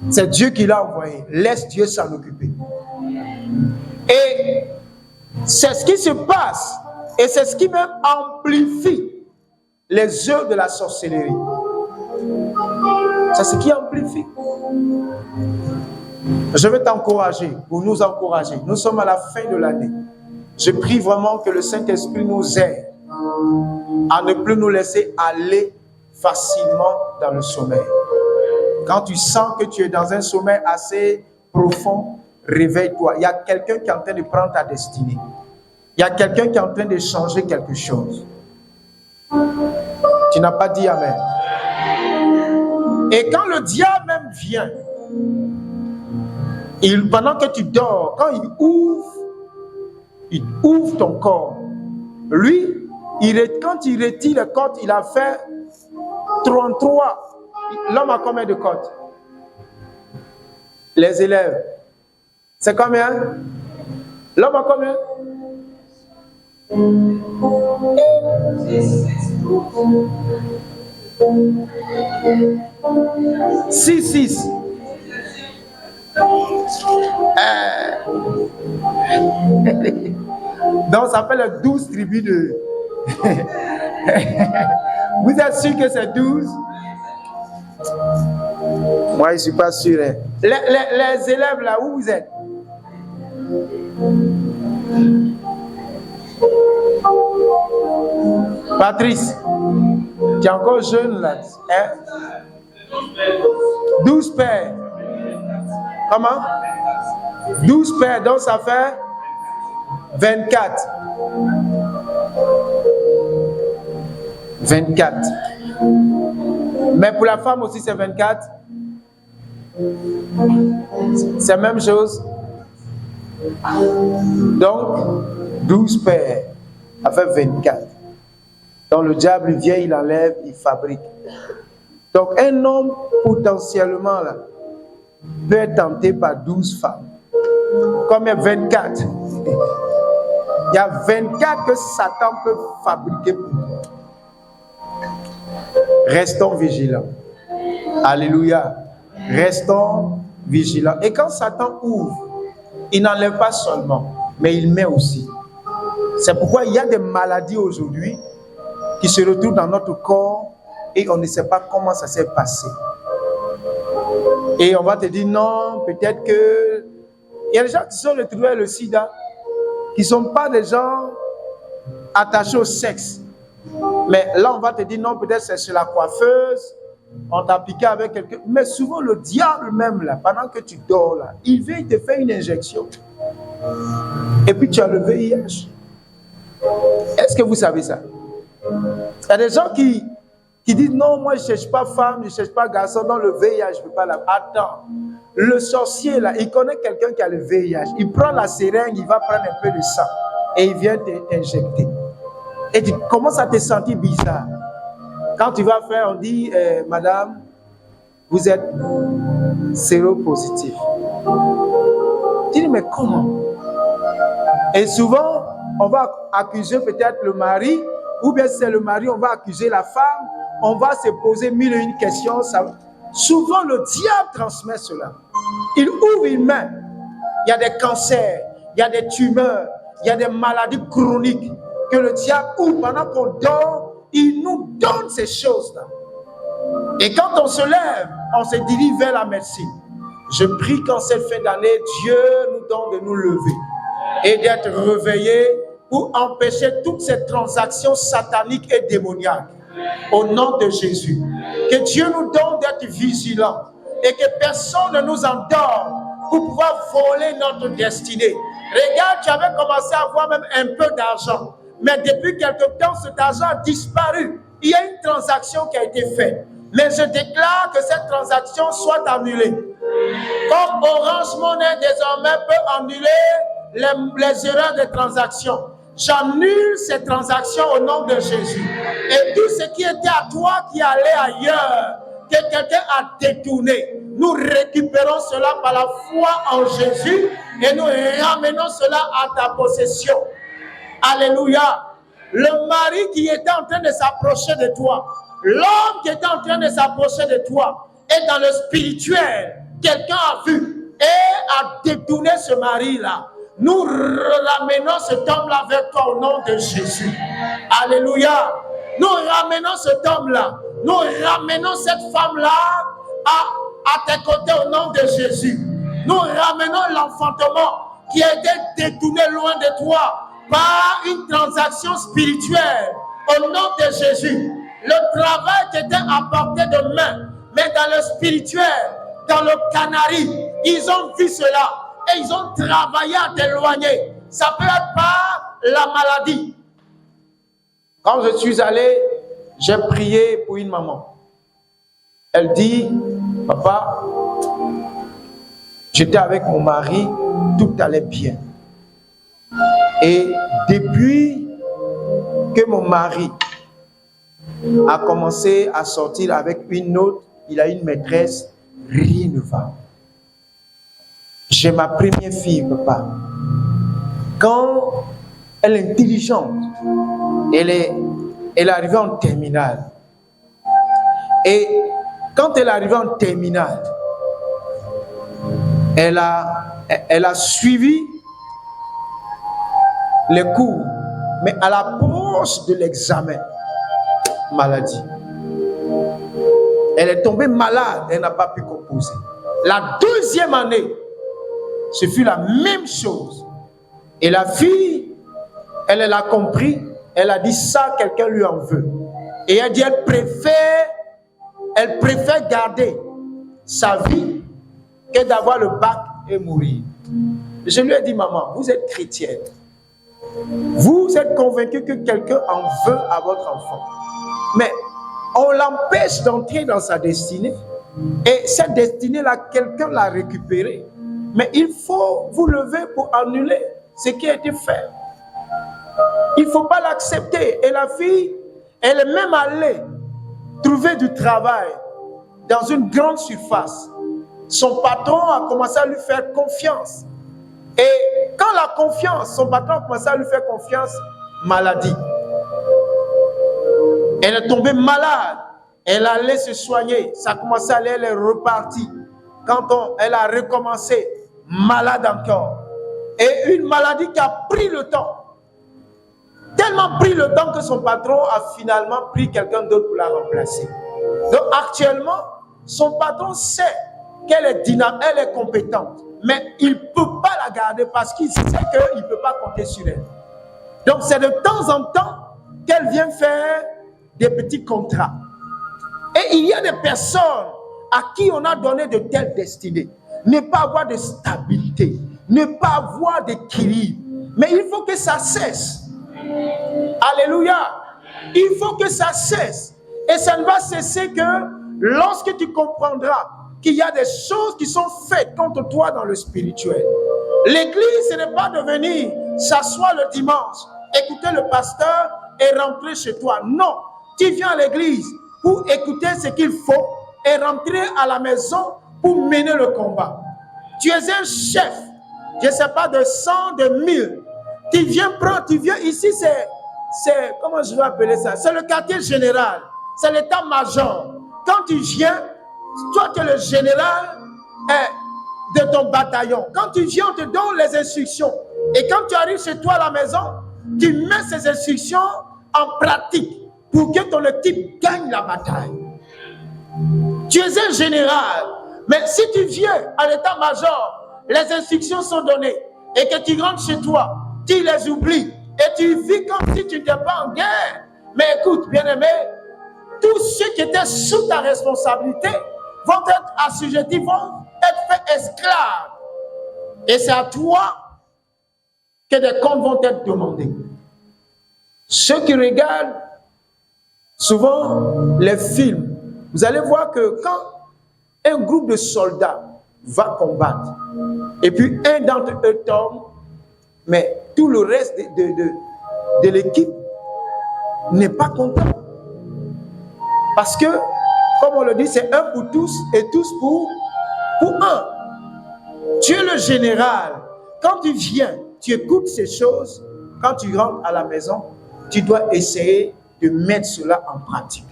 C'est Dieu qui l'a envoyée. Laisse Dieu s'en occuper. Et c'est ce qui se passe. Et c'est ce qui même amplifie les œuvres de la sorcellerie. C'est ce qui amplifie. Je vais t'encourager, pour nous encourager. Nous sommes à la fin de l'année. Je prie vraiment que le Saint-Esprit nous aide à ne plus nous laisser aller facilement dans le sommeil. Quand tu sens que tu es dans un sommeil assez profond, réveille-toi. Il y a quelqu'un qui est en train de prendre ta destinée. Il y a quelqu'un qui est en train de changer quelque chose. Tu n'as pas dit Amen. Et quand le diable même vient, pendant que tu dors, quand il ouvre ton corps, lui, quand il retire les côtes, il a fait 33. L'homme a combien de côtes? Les élèves. C'est combien? L'homme a combien? 6. Donc ça fait les 12 tribus de... Vous êtes sûr que c'est 12? Moi je ne suis pas sûr. Hein. Les élèves là, où vous êtes? Patrice, tu es encore jeune là. Hein? 12 pères. Comment? 12 pères, donc ça fait 24. 24. Mais pour la femme aussi, c'est 24. C'est la même chose. Donc, 12 pères, ça fait 24. Donc le diable vient, il enlève, il fabrique. Donc un homme potentiellement là peut être tenté par 12 femmes. Comme il y a 24. Il y a 24 que Satan peut fabriquer pour nous. Restons vigilants. Alléluia. Restons vigilants. Et quand Satan ouvre, il n'enlève pas seulement, mais il met aussi. C'est pourquoi il y a des maladies aujourd'hui qui se retrouvent dans notre corps et on ne sait pas comment ça s'est passé. Et on va te dire non, peut-être que... Il y a des gens qui sont retrouvés le sida, qui ne sont pas des gens attachés au sexe. Mais là, on va te dire non, peut-être c'est chez la coiffeuse, on t'a piqué avec quelqu'un. Mais souvent, le diable même, là, pendant que tu dors, là, il vient te faire une injection. Et puis tu as le VIH. Est-ce que vous savez ça? Il y a des gens qui disent non, moi je ne cherche pas femme, je ne cherche pas garçon, non, le VIH, je ne peux pas la... Attends, le sorcier là, il connaît quelqu'un qui a le VIH, il prend la seringue, il va prendre un peu de sang et il vient t'injecter. Et tu commences à te sentir bizarre. Quand tu vas faire, on dit, madame, vous êtes séropositif. Tu dis, mais comment? Et souvent, on va accuser peut-être le mari, ou bien si c'est le mari, on va accuser la femme, on va se poser mille et une questions. Souvent, le diable transmet cela. Il ouvre une main. Il y a des cancers, il y a des tumeurs, il y a des maladies chroniques que le diable ouvre pendant qu'on dort. Il nous donne ces choses-là. Et quand on se lève, on se dirige vers la médecine. Je prie qu'en cette fin d'année, Dieu nous donne de nous lever et d'être réveillés pour empêcher toutes ces transactions sataniques et démoniaques. Au nom de Jésus. Que Dieu nous donne d'être vigilants et que personne ne nous endorme pour pouvoir voler notre destinée. Regarde, tu avais commencé à avoir même un peu d'argent. Mais depuis quelque temps, cet argent a disparu. Il y a une transaction qui a été faite. Mais je déclare que cette transaction soit annulée. Comme Orange Money désormais peut annuler les erreurs de transaction. J'annule ces transactions au nom de Jésus. Et tout ce qui était à toi qui allait ailleurs, que quelqu'un a détourné, nous récupérons cela par la foi en Jésus et nous ramenons cela à ta possession. Alléluia. Le mari qui était en train de s'approcher de toi, l'homme qui était en train de s'approcher de toi, est dans le spirituel. Quelqu'un a vu et a détourné ce mari-là. Nous ramenons cet homme-là vers toi au nom de Jésus. Alléluia. Nous ramenons cet homme-là. Nous ramenons cette femme-là à tes côtés au nom de Jésus. Nous ramenons l'enfantement qui a été détourné loin de toi par une transaction spirituelle au nom de Jésus. Le travail qui était apporté de main, mais dans le spirituel, dans le canari, ils ont vu cela. Et ils ont travaillé à t'éloigner. Ça peut être par la maladie. Quand je suis allé, j'ai prié pour une maman. Elle dit, papa, j'étais avec mon mari, tout allait bien. Et depuis que mon mari a commencé à sortir avec une autre, il a une maîtresse, rien ne va. J'ai ma première fille, papa. Quand elle est intelligente, elle est arrivée en terminale. Et quand elle est arrivée en terminale, elle a suivi les cours. Mais à l'approche de l'examen, maladie. Elle est tombée malade, elle n'a pas pu composer. La deuxième année, ce fut la même chose. Et la fille, elle a compris, elle a dit ça, quelqu'un lui en veut. Et elle dit, elle préfère garder sa vie que d'avoir le bac et mourir. Je lui ai dit, maman, vous êtes chrétienne. Vous êtes convaincu que quelqu'un en veut à votre enfant. Mais on l'empêche d'entrer dans sa destinée. Et cette destinée-là, quelqu'un l'a récupérée. Mais il faut vous lever pour annuler ce qui a été fait. Il ne faut pas l'accepter. Et la fille, elle est même allée trouver du travail dans une grande surface. Son patron a commencé à lui faire confiance. Et quand la confiance, son patron a commencé à lui faire confiance, maladie. Elle est tombée malade. Elle allait se soigner. Ça a commencé à aller, elle est repartie. Quand elle a recommencé, malade encore. Et une maladie qui a pris le temps. Tellement pris le temps que son patron a finalement pris quelqu'un d'autre pour la remplacer. Donc actuellement, son patron sait qu'elle est dynamique, elle est compétente. Mais il ne peut pas la garder parce qu'il sait qu'il ne peut pas compter sur elle. Donc c'est de temps en temps qu'elle vient faire des petits contrats. Et il y a des personnes à qui on a donné de telles destinées. Ne pas avoir de stabilité, ne pas avoir d'équilibre. Mais il faut que ça cesse. Alléluia. Il faut que ça cesse. Et ça ne va cesser que lorsque tu comprendras qu'il y a des choses qui sont faites contre toi dans le spirituel. L'église, ce n'est pas de venir s'asseoir le dimanche, écouter le pasteur et rentrer chez toi. Non, tu viens à l'église pour écouter ce qu'il faut et rentrer à la maison pour mener le combat. Tu es un chef, je ne sais pas, de 100, de 1000. Tu viens ici, c'est comment je vais appeler ça? C'est le quartier général, c'est l'état-major. Quand tu viens, toi tu es le général de ton bataillon. Quand tu viens, on te donne les instructions. Et quand tu arrives chez toi à la maison, tu mets ces instructions en pratique pour que ton équipe gagne la bataille. Tu es un général, mais si tu viens à l'état-major, les instructions sont données et que tu rentres chez toi, tu les oublies et tu vis comme si tu n'étais pas en guerre. Mais écoute, bien-aimé, tous ceux qui étaient sous ta responsabilité vont être assujettis, vont être faits esclaves. Et c'est à toi que des comptes vont être demandés. Ceux qui regardent souvent les films, vous allez voir que quand un groupe de soldats va combattre, et puis un d'entre eux tombe, mais tout le reste de l'équipe n'est pas content. Parce que, comme on le dit, c'est un pour tous et tous pour un. Tu es le général. Quand tu viens, tu écoutes ces choses. Quand tu rentres à la maison, tu dois essayer de mettre cela en pratique.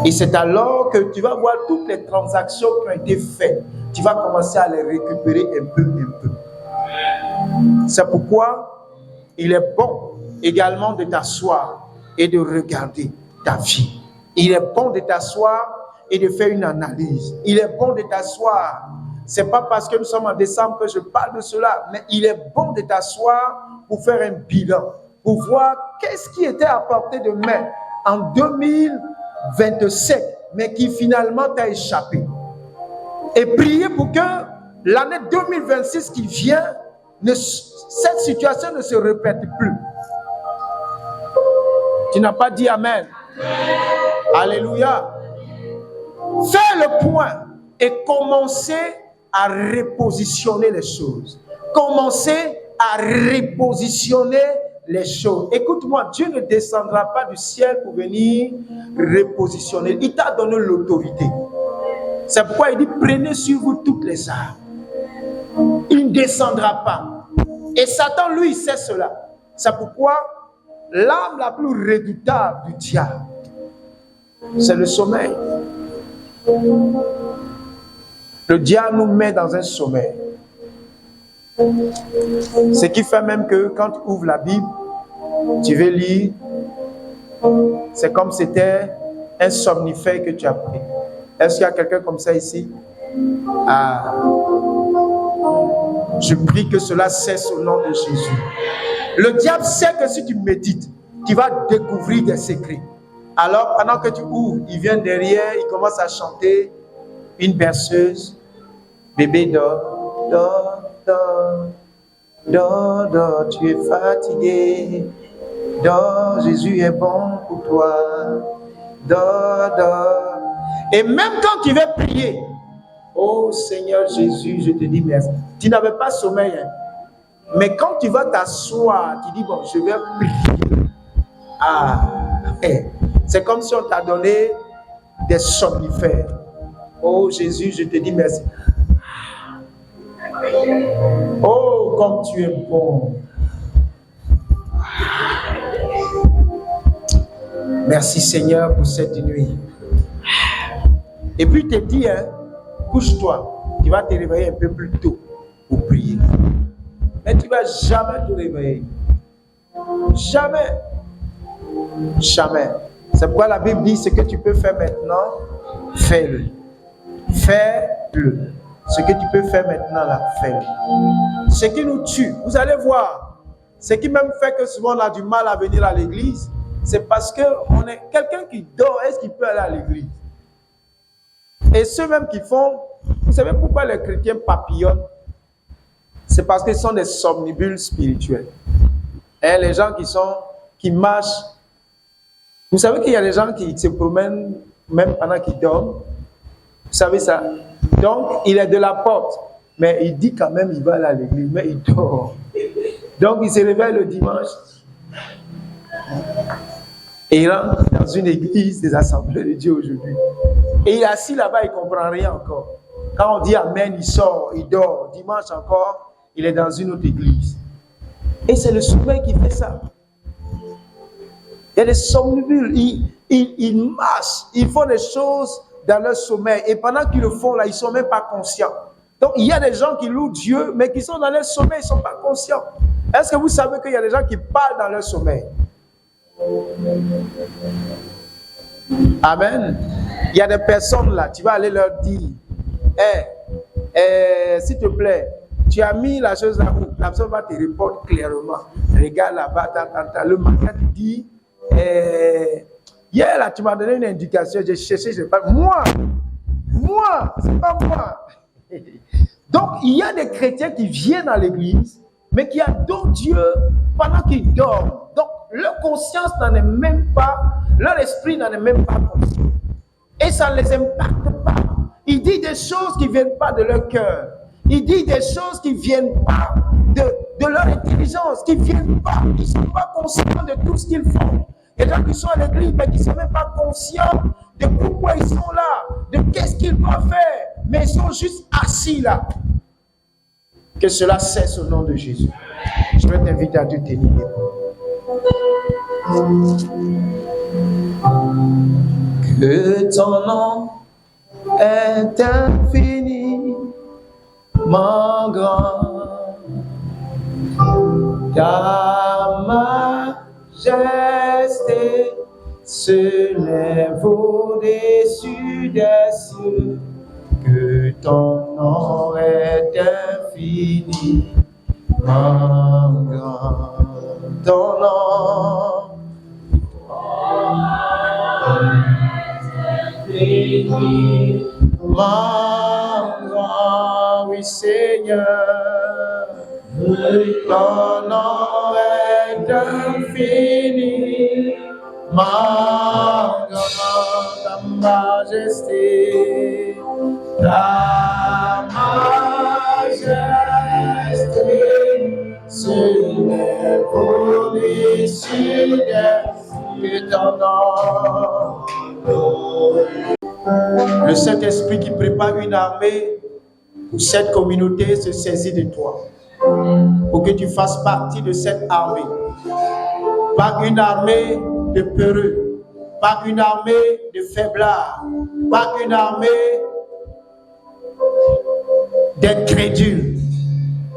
Et c'est alors que tu vas voir toutes les transactions qui ont été faites. Tu vas commencer à les récupérer un peu. C'est pourquoi il est bon également de t'asseoir et de regarder ta vie. Il est bon de t'asseoir et de faire une analyse. Il est bon de t'asseoir. Ce n'est pas parce que nous sommes en décembre que je parle de cela, mais il est bon de t'asseoir pour faire un bilan, pour voir qu'est-ce qui était apporté de main en 2027, mais qui finalement t'a échappé. Et prier pour que l'année 2026 qui vient, cette situation ne se répète plus. Tu n'as pas dit Amen. Alléluia. Fais le point et commencez à repositionner les choses. Commencez à repositionner les choses. Écoute-moi, Dieu ne descendra pas du ciel pour venir repositionner. Il t'a donné l'autorité. C'est pourquoi il dit, prenez sur vous toutes les armes. Il ne descendra pas. Et Satan, lui, il sait cela. C'est pourquoi l'arme la plus redoutable du diable, c'est le sommeil. Le diable nous met dans un sommeil. Ce qui fait même que quand tu ouvres la Bible, tu veux lire, c'est comme si c'était un somnifère que tu as pris. Est-ce qu'il y a quelqu'un comme ça ici? Ah. Je prie que cela cesse au nom de Jésus. Le diable sait que si tu médites, tu vas découvrir des secrets. Alors, pendant que tu ouvres, il vient derrière, il commence à chanter une berceuse. Bébé dors, dors, dors, dors, dors, tu es fatigué. Dors, Jésus est bon pour toi. Dors, dors. Et même quand tu veux prier, oh Seigneur Jésus, je te dis merci. Tu n'avais pas sommeil, hein? Mais quand tu vas t'asseoir, tu dis bon, je vais prier. Ah, c'est comme si on t'a donné des somnifères. Oh Jésus, je te dis merci. Oh, comme tu es bon. Merci Seigneur pour cette nuit. Et puis tu te dis, hein, couche-toi. Tu vas te réveiller un peu plus tôt pour prier. Mais tu ne vas jamais te réveiller. Jamais. Jamais. C'est pourquoi la Bible dit ce que tu peux faire maintenant, fais-le. Fais-le. Ce que tu peux faire maintenant, là, fais-le. Ce qui nous tue, vous allez voir, ce qui même fait que souvent on a du mal à venir à l'église, c'est parce qu'on est quelqu'un qui dort, est-ce qu'il peut aller à l'église? Et ceux même qui font, vous savez pourquoi les chrétiens papillonnent? C'est parce qu'ils sont des somnibules spirituels. Et les gens qui marchent, vous savez qu'il y a des gens qui se promènent même pendant qu'ils dorment. Vous savez ça? Donc, il est de la porte, mais il dit quand même qu'il va aller à l'église, mais il dort. Donc, il se réveille le dimanche. Et il rentre dans une église des assemblées de Dieu aujourd'hui. Et il est assis là-bas, il ne comprend rien encore. Quand on dit Amen, il sort, il dort. Dimanche encore, il est dans une autre église. Et c'est le sommeil qui fait ça. Il y a des somnambules, ils marchent, ils font des choses dans leur sommeil. Et pendant qu'ils le font là, ils ne sont même pas conscients. Donc il y a des gens qui louent Dieu, mais qui sont dans leur sommeil, ils ne sont pas conscients. Est-ce que vous savez qu'il y a des gens qui parlent dans leur sommeil? Amen. Il y a des personnes là, tu vas aller leur dire, s'il te plaît, tu as mis la chose là où la personne va te répondre clairement. Regarde là-bas, le matin tu dis, hier là tu m'as donné une indication, j'ai cherché, je sais pas, moi, c'est pas moi. Donc il y a des chrétiens qui viennent à l'église, mais qui adorent Dieu pendant qu'ils dorment. Donc leur conscience n'en est même pas, leur esprit n'en est même pas conscient. Et ça ne les impacte pas. Ils disent des choses qui ne viennent pas de leur cœur. Ils disent des choses qui ne viennent pas de leur intelligence, qui ne viennent pas. Ils ne sont pas conscients de tout ce qu'ils font. Il y a des gens qui sont à l'église, mais qui ne sont même pas conscients de pourquoi ils sont là, de qu'est-ce qu'ils doivent faire. Mais ils sont juste assis là. Que cela cesse au nom de Jésus. Je vais t'inviter à te tenir. Que ton nom est infiniment grand, ta majesté se lève au-dessus des cieux. Que ton nom est infiniment grand, ton nom. Oui, Seigneur, ton nom est infiniment grand, ta majesté se lève au-dessus de ton nom. Le Saint-Esprit qui prépare une armée pour cette communauté se saisit de toi, pour que tu fasses partie de cette armée. Pas une armée de peureux, pas une armée de faiblards, pas une armée d'incrédules,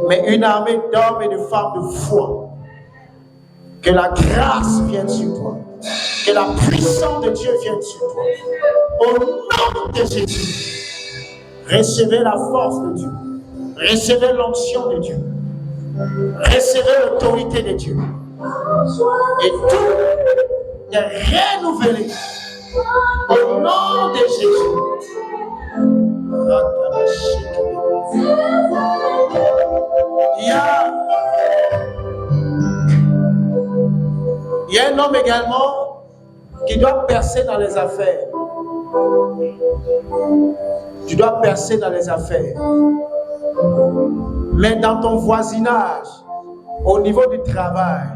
mais une armée d'hommes et de femmes de foi. Que la grâce vienne sur toi, que la puissance de Dieu vienne sur toi. Au nom de Jésus, recevez la force de Dieu, recevez l'onction de Dieu, recevez l'autorité de Dieu. Et tout est renouvelé au nom de Jésus. Il y a un homme également qui doit percer dans les affaires. Tu dois percer dans les affaires. Mais dans ton voisinage, au niveau du travail,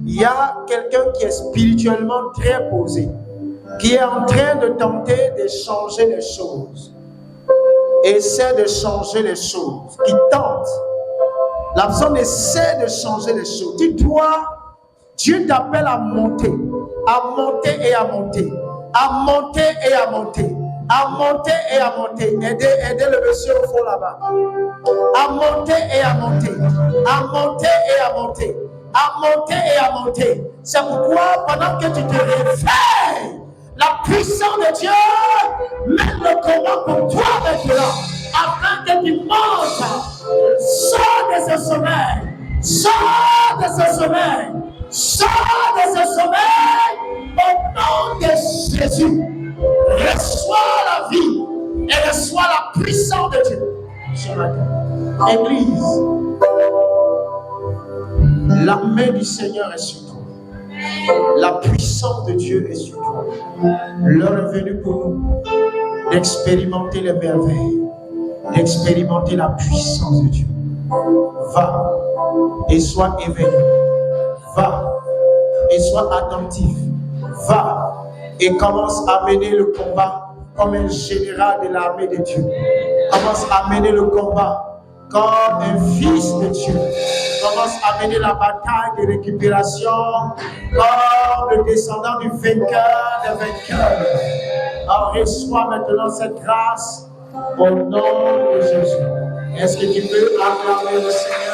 il y a quelqu'un qui est spirituellement très posé, qui est en train de tenter de changer les choses. Essaie de changer les choses, qui tente. La personne essaie de changer les choses. Dieu t'appelle à monter et à monter, à monter et à monter, à monter et à monter. Aidez le monsieur au fond là-bas. À monter et à monter, à monter et à monter, à monter et à monter. C'est pourquoi pendant que tu te réveilles, la puissance de Dieu mène le combat pour toi maintenant, afin que tu montes. Sors de ce sommeil, sors de ce sommeil, sors de ce sommeil, au nom de Jésus. Reçois la vie et reçois la puissance de Dieu ce matin. Église, la main du Seigneur est sur toi. La puissance de Dieu est sur toi. L'heure est venue pour nous d'expérimenter les merveilles, d'expérimenter la puissance de Dieu. Va et sois éveillé. Va et sois attentif. Va et commence à mener le combat comme un général de l'armée de Dieu. Commence à mener le combat comme un fils de Dieu. Commence à mener la bataille de récupération comme le descendant du vainqueur des vainqueurs. Alors reçois maintenant cette grâce au nom de Jésus. Est-ce que tu peux acclamer le Seigneur?